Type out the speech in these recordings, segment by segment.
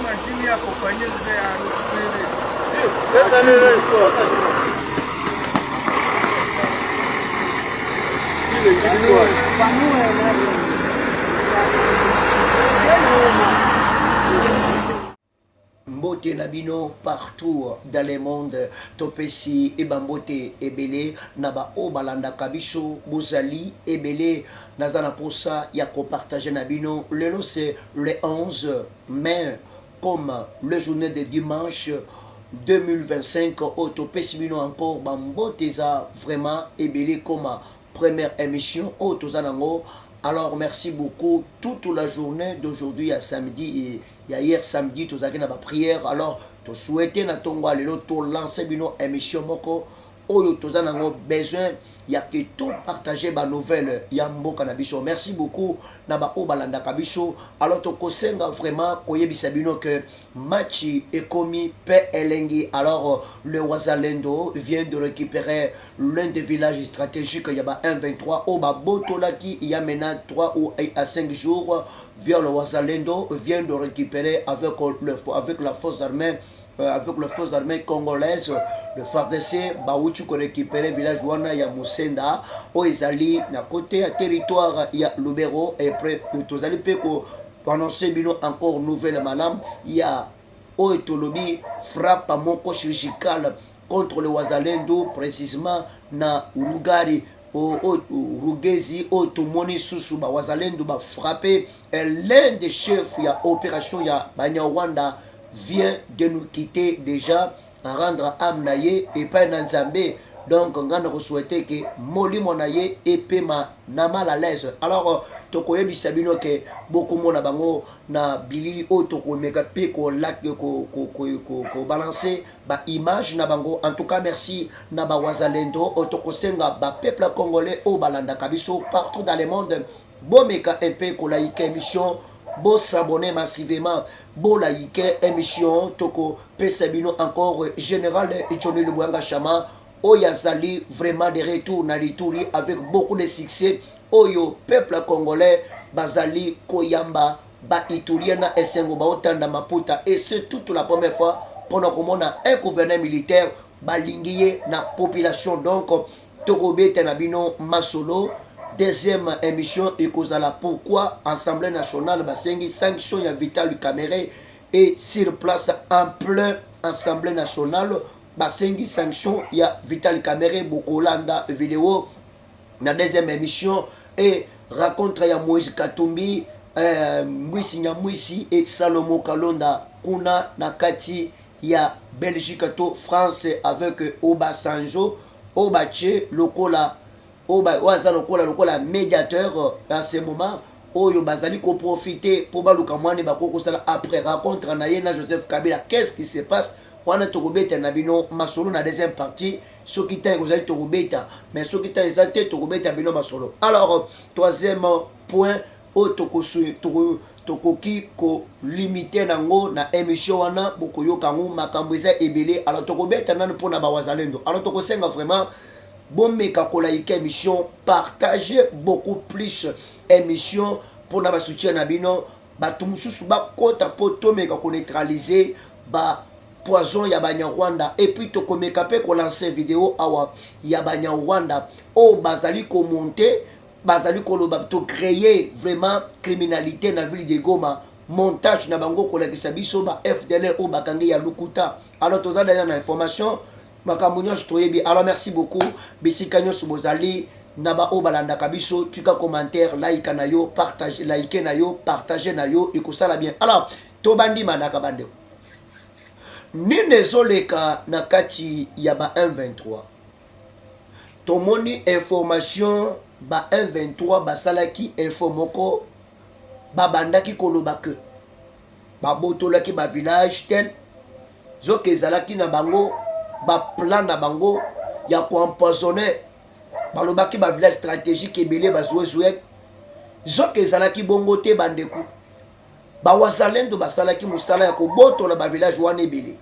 Mashine ya kufanyia ya Mbote Nabino partout dans le monde, Topesi et Bambote Ebele, Naba O Balanda Kabiso, Bozali Ebele, Nazana Posa, Yako partage Nabino. Le nom c'est le 11 mai, comme le journée de dimanche 2025, Topesi Bino encore, Bambote za vraiment Ebele comme première émission, Tozanango. Alors merci beaucoup. Toute la journée d'aujourd'hui à samedi et il y a hier samedi, tous avons la prière. Alors, tu souhaites na tonga lelo to lancer bino émission moko. Oyo tous avons besoin. Il y a que tout partager ba nouvelle yambo kanabiso. Merci beaucoup na ba o balanda kabiso. Alors to kosenga vraiment koyebisa bino que match est commis pe elengi. Alors le Wazalendo vient de récupérer l'un des villages stratégiques. Il y a ba 1-23 au ba Botolaki. Il y a maintenant 3 ou à 5 jours. Via le Wazalendo vient de récupérer avec la force armée. Avec les forces armées congolaises, le FARDC, Baouchu ko récupéré village wana ya Musenda, o ezali na côté à territoire ya Lubero et après tous allez pe ko prononcer bino encore nouvelle madame, il y a o etolobi frappe à moko chirurgical contre le Wazalendo précisément na Urugari au Rugezi au Tumoni Susu ba Wazalendo ba frappé l'un des chefs ya opération ya Banyawanda vient de nous quitter déjà à rendre âme naye et pas Nzambe. Donc on a souhaité que Moli Monaye et Pema na mal à l'aise. Alors tokoye bisabino que beaucoup mon bango na bili o toko mega pe ko lac ko balancer ba image na bango. En tout cas merci na ba Wazalendo o toko senga ba peuple congolais o balanda kabiso partout dans le monde. Bon meka un peu ko like émission, bon s'abonner massivement. Bon laïque émission toko pesabino encore général Echoni Lubwanga Chama Oyazali vraiment de retour na l'Ituri avec beaucoup de succès. Oyo peuple congolais bazali koyamba ba Ituriana esengo ba otanda maputa et c'est toute la première fois pendant qu'on a un gouverneur militaire balingiye na population. Donc toko bete na bino masolo. Deuxième émission, Ekozala pourquoi Assemblée nationale basengi sanction ya Vital Kamerhe et sur place en plein Assemblée nationale basengi sanction ya Vital Kamerhe Bokolanda vidéo. La deuxième émission et raconte ya Moïse Katumbi Mwisi Nyamwisi et Salomo Kalonda kuna nakati ya Belgique to France avec Oba Sanjo Obache Lokola lokola médiateur à ce moment oyo bazali ko profiter pour baluka mwani bakoko sala après rencontre na yena Joseph Kabila. Qu'est-ce qui se passe wana tokobeta na bino masolo na deuxième partie soki ta kozali tokobeta mais soki ta ezate tokobeta bino masolo. Alors troisième point o tokoki ko limiter nango na émission wana bokoyoka ngo makambo eza ebele. Alors tokobeta nanu pona ba Wazalendo. Alors tokosenga vraiment bon meka ko like émission, partagez beaucoup plus émission pour na ba soutien na bino batu mususu ba kota poto meka ko neutraliser ba poison ya Banyarwanda et puis to komeka pe ko lancer vidéo awa ya Banyarwanda o bazali ko monter bazali ko loba to créer vraiment criminalité na ville de Goma montage na bango ko la kisabiso ba FDLR o bakangi ya Lukuta. Alors tozana na information. Alors merci beaucoup. Bisikanyo Subozali, Naba O Balanda Kabiso, tuka commentaire, like nayo, partage, like nayo, partage nayo, et que ça la bien. Alors, Tobandi Manaka Bande. Nine Zoleka Nakati Yaba 1-23. Tomoni information, ba 1-23, basalaki informoko, babandaki kolobake. Babotolaki ba village tel, zoke zalaki na bango. Ba plan na bango ya ko empoisonner balobaki ba village stratégique ebele bazouezouek zoke zalaki bongo te bandeku ba Wazalendo basalaki musala ya ko botola ba village wana ebele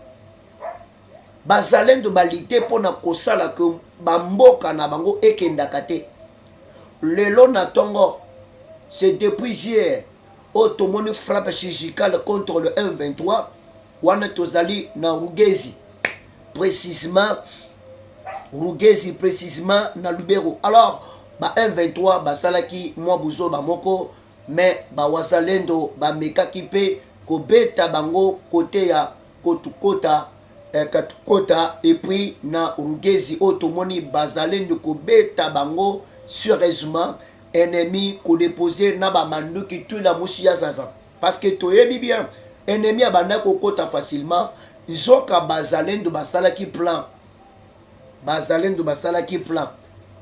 bazalendo balite pona kosala ke bamboka na bango ekendaka te lelo na tongo c'est depuis hier otomoni frappe chirurgicale contre le M23 wana tozali na Rugezi précisément na Lubero. Alors ba M23 basalaki mwa buzo bamoko mais ba wazalendo ba mekaki pe kobeta bango côté ya kota et puis na Rugezi otomoni bazalendo kobeta bango sérieusement ennemi ko déposer na ba manduki tout la musia zaza parce que toyebi bien ennemi abanda ko kota facilement nzoka bazalendo basalaki plan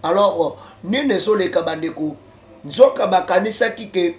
alors nene so le kabandeko nzoka bakanisaki ke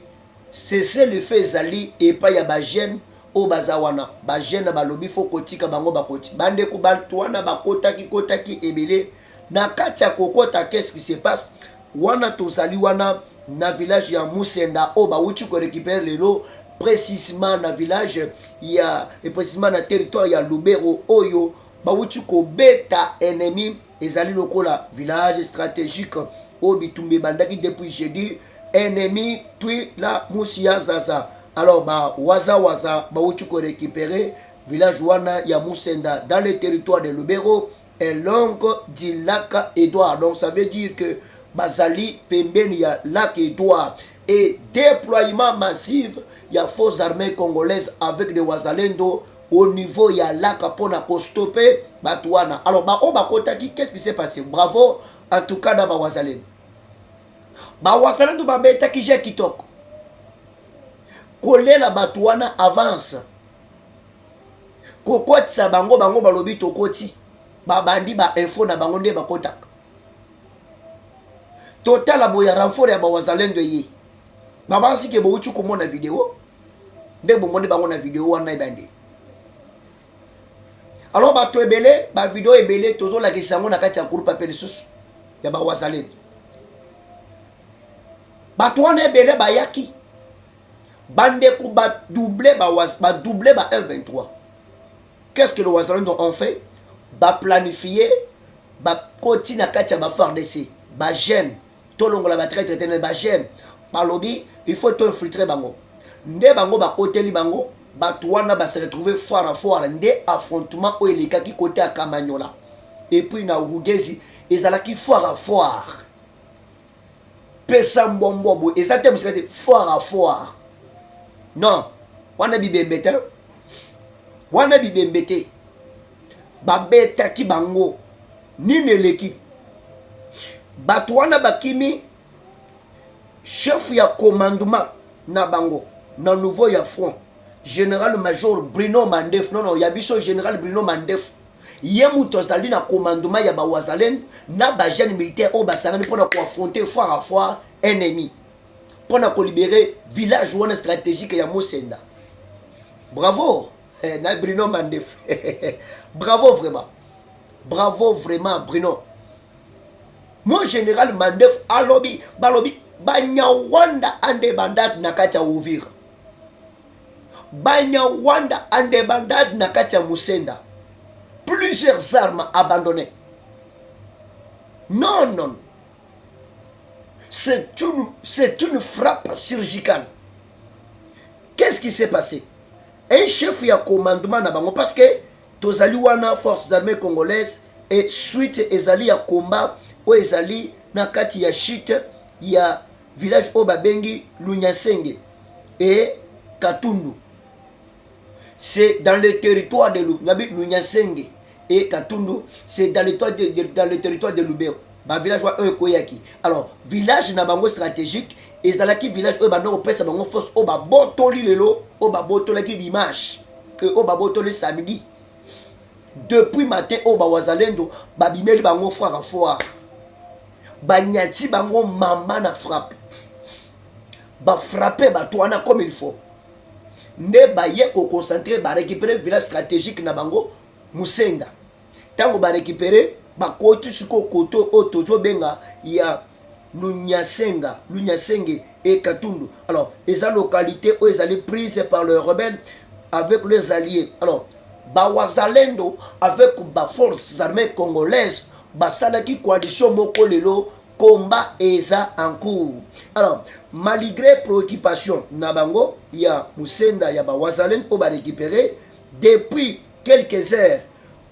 cesser le fait ezali epai ya bagene o bazawana bagene balobi fo kotika bango bakoti bandeko bantu wana kotaki ebele na kati ya kokota. Qu'est-ce qui se passe wana tozali wana na village ya Musenda o bawuti ko récupérer lelo précisément na village ya et précisément na territoire ya Lubero oyo bawuti ko beta ennemi ezali lokola village stratégique o bitumbe bandaki depuis jeudi ennemi tui la musia zaza. Alors ba waza bawuti ko récupérer village wana ya Musenda dans le territoire de Lubero et longue du lac Edouard. Donc ça veut dire que bazali pembeni ya lac Edouard et déploiement massif ya forces armées congolaises avec des wazalendo au niveau ya lac pona ko stopper batouana. Alors ba o bakotaki, qu'est-ce qui s'est passé? Bravo en tout cas dans ba wazalendo ba betaki je kitoko kolela batouana avance kokotisa bango balobi tokoti babandi ba info na bango nde bakotaka total aboya renfort ya bawazalendo ye babansi ke bouchu komona vidéo nde bomoni bango na vidéo wana ebandi. Alors bato ebele ba vidéo ebele tozolakisa yango na kati ya groupe appel lisusu ya bawazalendo bato wana ebele bayaki bandeko ba doubler ba 1-23. Qu'est-ce que le wazalendo ont fait? Ba planifier ba koti na kati ya ba FARDC ba jeune tolongola ba traite tene ba jeune balobi il faut to infiltrer bango nde bango ba koteli bango bato wana ba se retrouver foire à foire nde affrontement o elekaki côté à Kamanyola et puis na Rugezi ezalaki foire à foire pesa mbombo ezate musikate foire à foire non wana bibembete babetaki bango nini eleki bato wana bakimi chef ya commandement na bango na nouveau ya front général major Bruno Mandef non ya biso général Bruno Mandef ye muto azali na commandement ya bawazalendo na ba jeune militaire o basangani pona ko affronter foire à foire ennemi pona ko libérer village wana stratégique ya Musenda. Bravo na Bruno Mandef bravo vraiment Bruno. Mon général Mandef alobi balobi banyawanda ande bandade na kati ya Uvira banyawanda ande bandade na kati ya Musenda, plusieurs armes abandonnées. Non c'est une frappe chirurgicale. Qu'est-ce qui s'est passé? Un chef ya commandement na bango parce que tozali wana forces armées congolaises et suite ezali ya combat o ezali na kati ya chute ya village o babengi Lunyasenge et Katundu. C'est dans le territoire de Lunyasenge et Katundu, c'est dans le territoire de Lubero. Ba village wa Koyaki. Alors, village na bango stratégique ezalaki village o bando opesa bango force o ba botoli lelo o ba botolaki dimanche et o ba botoli samedi. Depuis matin o ba wazalendo ba bimeli bango foire à foire. Ba nyati bango mama na frappe. Ba frapper ba toana comme il faut. Ne ba ye ko concentrer ba récupérer village stratégique na bango Musenda. Tango ba récupérer ba koti suko koto o tozo benga ya Lunyasenge et Katundu. Alors, les localités où ils allaient prises par les rebelles avec leurs alliés. Alors, Bawazalendo avec les forces armées congolaises, Basalaki coalition Moko Lelo combat eza en cours. Alors malgré préoccupation na bango ya Musenda ya ba Wazalendo o ba récupérer depuis quelques heures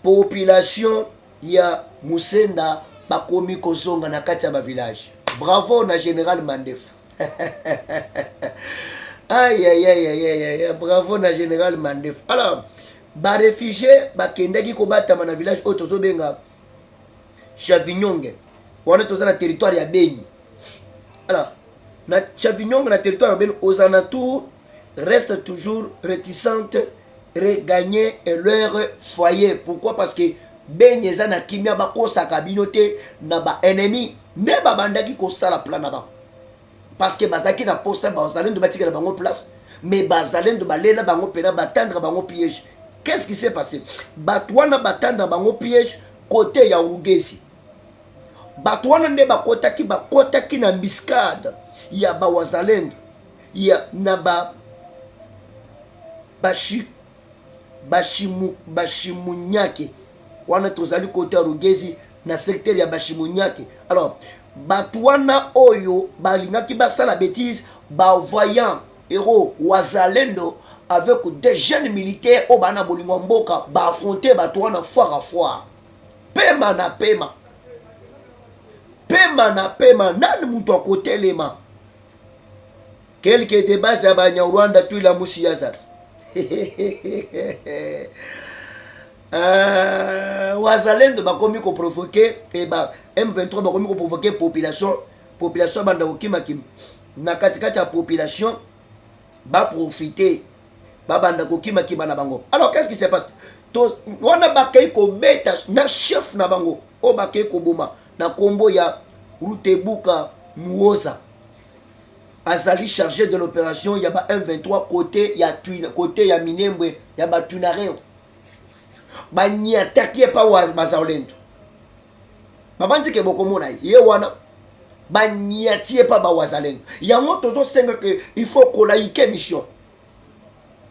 population ya Musenda ba komi kozonga na kati ya ba village. Bravo na général Mandef. Aïe aïe aïe aïe aïe, bravo na général Mandef. Alors ba réfugié ba kendaki ko batama na village o tozo benga Chavignongue. On est dans le territoire ya Beni. Alors na Chavignongue na territoire ya Beni aux alentours reste toujours réticente regagner leur foyer. Pourquoi? Parce que Beni eza na kimia ba kosaka binote na ba ennemi ne ba bandaki ko sala plan na ba. Parce que bazaki na posa ba Wazalendo batika na bango place, mais Wazalendo balela bango pena batendre bango piège. Qu'est-ce qui s'est passé? Batwana batendre bango piège côté ya Urugesi. Batwana nde bakotaki na miskade ya ba Wazalendo ya na ba Bashimunyake. Wana tozali côté ya Urugesi na secteur ya Bashimunyake. Alors Batwana oyo balingaki basala bêtise ba voyant héros Wazalendo avec des jeunes militaires au bana bolingo mboka ba affronter Batwana foire à foire. Pema na pema. Pema na pema nani mutu a côté lema. Quelques débats ya banya Rwanda tu la musiyazas. Wazalendo bakomi ko provoquer et ba M23 bakomi ko provoquer population banda kokima kim na katikati ya population ba profiter ba banda kokima kim na bango. Alors qu'est-ce qui se passe? To wana bakay ko beta na chef na bango o bakay ko boma na kombo ya Rutebuka Muoza azali chargé de l'opération ya ba M23 côté ya Minembwe ya ba Tunareo. Bani attaqué pa wa Wazalendo. Babanzi ke bokomona ye wana bani atie pa ba Wazalendo. Yango tozo senga que il faut qu'on laïque mission.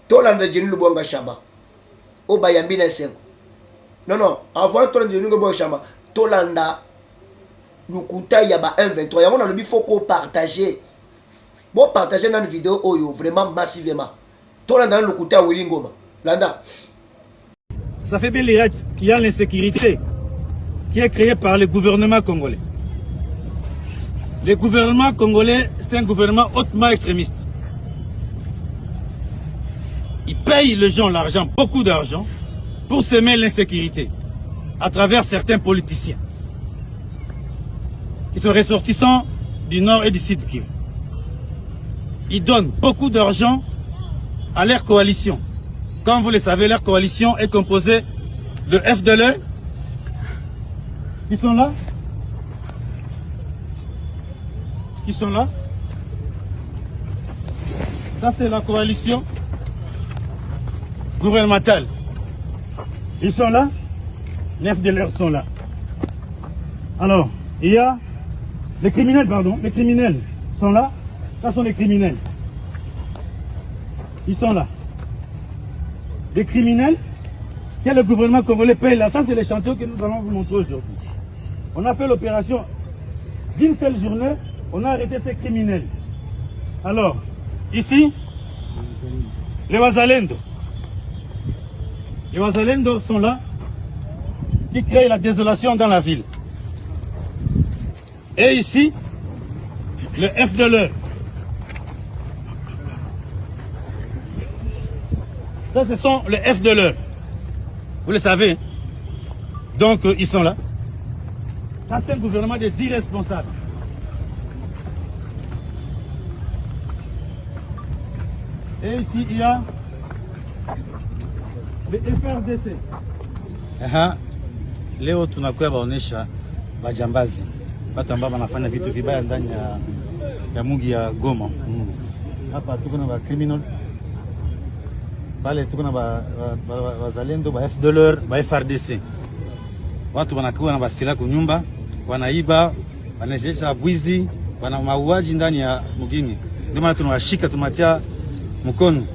Tolanda Jeni Lubonga Shama. O bayambi na sengo. Non, avant Tolanda Jeni Lubonga Shama, Tolanda lukuta ya ba M23. Yango na lobi faut qu'on partager. Bon partager dans une vidéo oyo vraiment massivement. Tolanda lukuta Wilingoma. Landa. Ça fait bien l'irate qu'il y a l'insécurité qui est créée par le gouvernement congolais. Le gouvernement congolais, c'est un gouvernement hautement extrémiste. Il paye les gens l'argent, beaucoup d'argent, pour semer l'insécurité à travers certains politiciens qui sont ressortissants du nord et du sud Kivu. Ils donnent beaucoup d'argent à leur coalition. Comme vous le savez, leur coalition est composée de FDLR. Ils sont là. Ils sont là. Ça, c'est la coalition gouvernementale. Ils sont là. Les FDLR sont là. Alors, il y a les criminels, pardon. Les criminels sont là. Ça sont les criminels. Ils sont là. Des criminels que le gouvernement congolais paye là. Ça, c'est les chantiers que nous allons vous montrer aujourd'hui. On a fait l'opération d'une seule journée. On a arrêté ces criminels. Alors, ici, les Wazalendo. Les Wazalendo sont là, qui créent la désolation dans la ville. Et ici, le FDLR. Ça, ce sont les FDLR. Vous le savez. Donc, ils sont là. Ça, c'est un gouvernement des irresponsables. Et ici, il y a le FRDC. Leo tunakuwa baonesha bajambazi. Watu ambao wanafanya vitu vibaya ndani ya mugi ya Goma. Hapa tuko na ba criminal. Pale tuko na Wazalendo, ba FDLR, ba FRDC. Watu wanakuwa na basila kunyumba, wanaiba, wanajesha bwizi, wana mauaji ndani ya mugini. Ndio maana tunawashika tumatia mkono.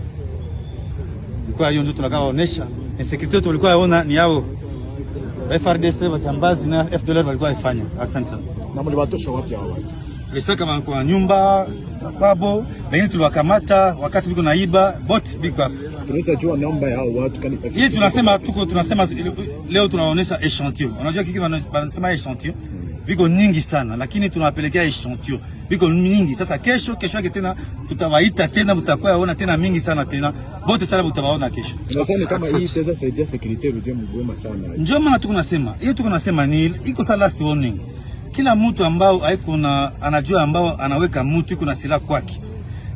Kwa hiyo ndio tunakaonesha insécurité tulikuwa yaona ni yao. FRDC wajambazi na FDLR walikuwa ifanya. Asante sana. Na mliwatosha wapi hao watu? Tulisaka kwa nyumba kwabo, lakini tuliwakamata wakati biko naiba bot biko hapa. Tunaweza jua namba ya hao watu kani. Hii tunasema leo tunaonesha echantillon. Unajua kiki wanasema echantillon. Biko nyingi sana, lakini tunawapelekea echantillon. Biko mingi. Sasa kesho yake tena tutawaita tena, mtakuwa ona tena mingi sana tena. Bote sana mtawaona kesho. Tunasema kama hii itaweza saidia security rudie mgoma sana. Ndio maana tuko nasema ni iko sa last warning. Kila mtu ambao anajua ambao anaweka mtu iko na silaha kwake.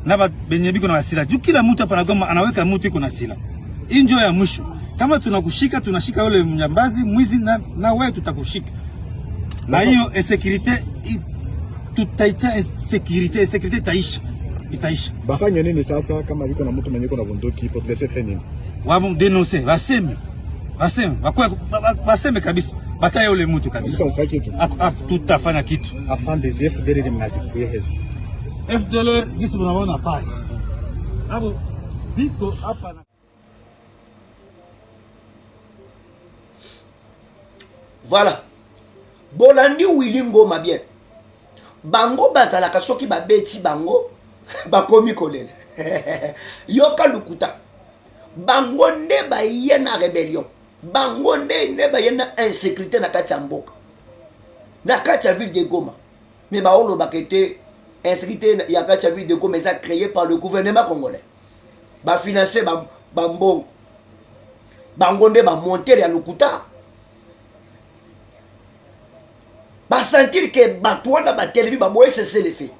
Na benye biko na silaha. Juu kila mtu hapa anagoma anaweka mtu iko na silaha. Hii ndio ya mwisho. Kama tunakushika tunashika yule mjambazi mwizi na wewe tutakushika. Na hiyo security tutaicha security itaisha. Bafanya nini sasa kama biko na mtu mwenye yuko na bunduki population feni nini? Wao denoncer, waseme kabisa. Bataya ule mtu kabisa. Sasa kitu. Tutafanya kitu. Afin des FDLR mnazikuye hizi. FDLR gisu tunaona pale. Hapo diko hapa na voilà. Bolandi Willy Ngoma bien. Bango bazalaka soki babeti bango bakomi kolele. Yoka lukuta. Bango nde baye na rébellion. Bango nde baye na insécurité na kati ya mboka. Na kati ya ville de Goma. Mais baolo bakete insécurité ya kati ya ville de Goma est créée par le gouvernement congolais. Ba financer bambongo. Bango nde ba monter ya lukuta. Ba sentir que batouana ba telebi ba boye cesser les faits.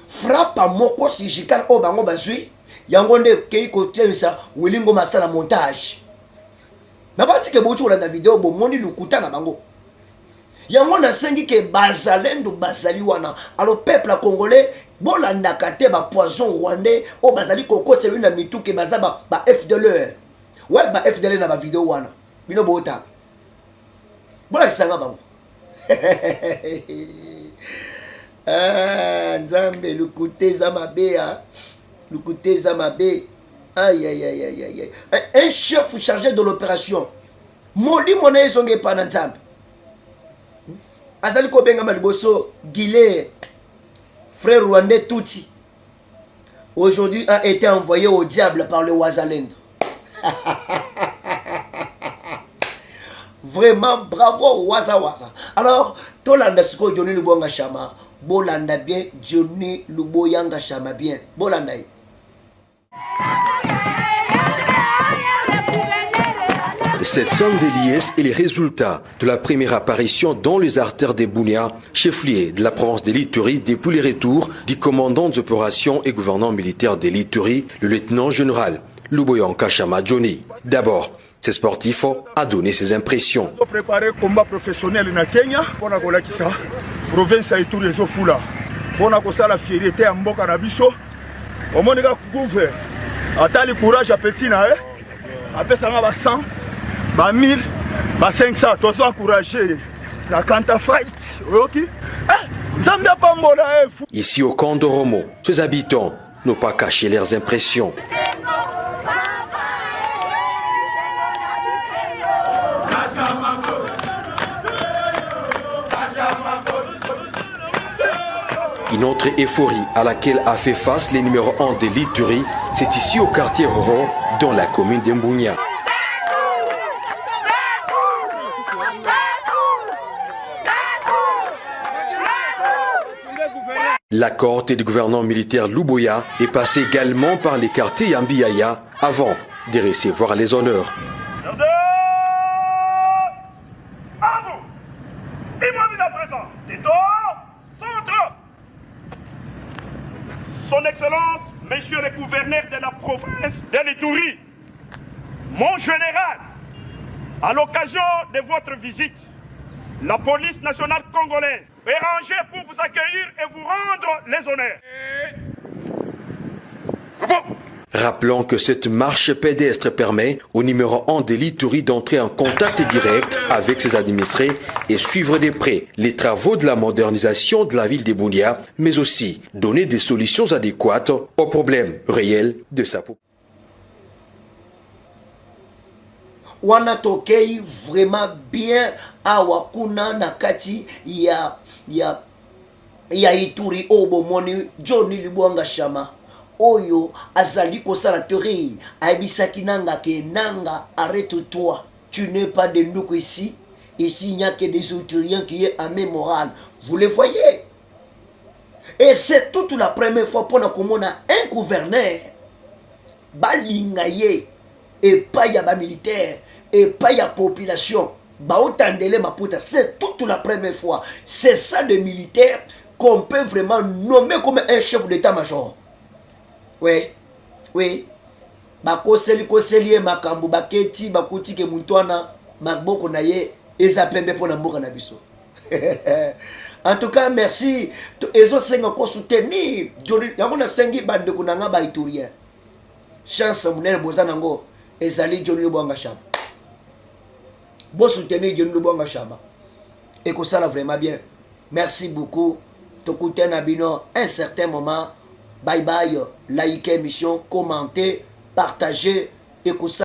Frappe moko surgical o bango bazui yango nde kei côté ça Willy Ngoma sala montage. Na bati ke bochu la video bo moni lukuta na bango. Yango na sengi ke bazalendo bazali wana alors peuple congolais bolanda kate ba poison rwandais o bazali kokote na mitu ke bazaba ba FDLR. Ouais ba FDLR na ba video wana. Bino bota. Bola kisanga bango. Ah, Nzambe lukuteza mabea. Lukuteza mabe. Aïe aïe aïe aïe aïe. Un chef chargé de l'opération. Moli mona ezonge pa na Nzambe. Azali ko benga maliboso Guilé frère rwandais Tutsi. Aujourd'hui a été envoyé au diable par le Wazalendo. Vraiment bravo Waza Waza. Alors, Tolanda Siko Johnny Lubonga Chama, Bolanda bien, Johnny Luboyanga Chama bien. Bolanda. Cette somme de liesse est le résultat de la première apparition dans les artères des Bunia, chef-lieu de la province de l'Ituri, depuis le retour du commandant des opérations et gouvernant militaire de l'Ituri, le lieutenant-général Luboyanga Chama Johnny. D'abord, ce sportif a donné ses impressions. Nous préparé combat professionnel na Kenya pour la kolakisa province ya Ituri ezofula pour na kosala fierté ya mboka na biso omonika couvre atali courage à petit na apesa nga ba 100 ba 1000 ba 500 tous encourager la Kanta fight OK Zambia pambola Ici au camp de Romo, ses habitants n'ont pas caché leurs impressions. Une autre euphorie à laquelle a fait face les numéros 1 de l'Ituri, c'est ici au quartier Roro, dans la commune d'Mbounia. La cohorte du gouvernement militaire Luboya est passée également par les quartiers Yambiaya avant de recevoir les honneurs. Son Excellence, Monsieur le gouverneur de la province de l'Ituri, mon général, à l'occasion de votre visite, la police nationale congolaise est rangée pour vous accueillir et vous rendre les honneurs. Rappelons que cette marche pédestre permet au numéro 1 de l'Ituri d'entrer en contact direct avec ses administrés et suivre de près les travaux de la modernisation de la ville de Bunia, mais aussi donner des solutions adéquates aux problèmes réels de sa population. Wana tokei vraiment bien awakuna nakati ya ya Ituri obomoni Johnny Lubwanga Shama oyo azali kosala théorie aibisaki nanga ke nanga arrête-toi, tu n'es pas de nous ici il n'y a que des Outuriens qui est à même morale, vous le voyez. Et c'est toute la première fois pour nous qu'on a un gouverneur balingaye et pas y a ba militaire et pas y a population ba otandele maputa, c'est toute la première fois. C'est ça de militaire qu'on peut vraiment nommer comme un chef d'état-major. Oui, oui. Bakoseli koseli makambo baketi bakuti ke muntwana magboko na ye ezapembe pona mboka na biso. En tout cas, merci. Ezo senga ko soutenir. Yango na sengi bande kunanga ba Iturien. Chance munene bozana ngo ezali Johnny Lubwanga Shama. Bon soutenir Johnny Lubwanga Shama. Et que ça là vraiment bien. Merci beaucoup. Tokute na bino un certain moment. Bye bye. Likez émission, commentez, partagez et que ça